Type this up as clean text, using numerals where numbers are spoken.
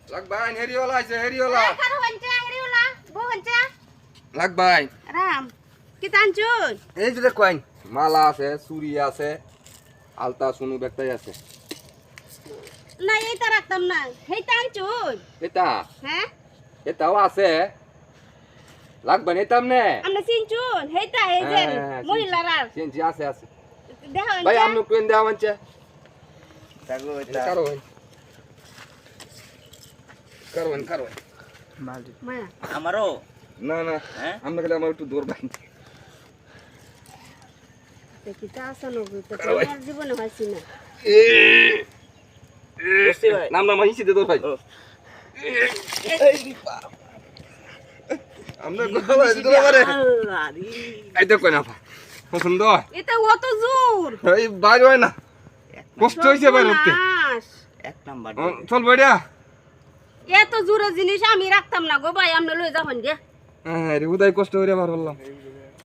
লাগ ভাই হেরিওলা আছে হেরিওলা কারো হঞ্চা হেরিওলা বউ হঞ্চা লাগ ভাই রাম কি টানছুন এই যে দেখুন মালা আছে চুরি আছে আলতা সুনু ব্যাগটাই আছে না এইটা রাখতাম না হেই টানছুন এটা হ্যাঁ এটাও আছে লাগবে নিতাম নে আমরা চিনছুন হেইটা এই যে মহিলারার চিনছি আছে আছে দেখো ভাই আমনু কোন দেওয়া মানছে তাগো এটা কারণ কারণ কারণ মায়া আমারও না না হ্যাঁ আমরা গেলে আমার একটু দূর ভাই দেখিতা আসনো তো তোমার জীবনে হইছি না বসছি ভাই নাম নাম হিসি দে দূর ভাই আমরা গলা দিতে পারে আল্লাহ রে এই দেখো না পছন্দ এটা অত জোর এই বাইরে হয় না কষ্ট হইছে বাইরে উঠতে সর্বনাশ। এক নাম্বার চল বড়িয়া এত জোরের জিনিস আমি রাখতাম না গো ভাই আপনি লই যাবেন গে হ্যাঁ রে উদয় কষ্ট হইরে বার বললাম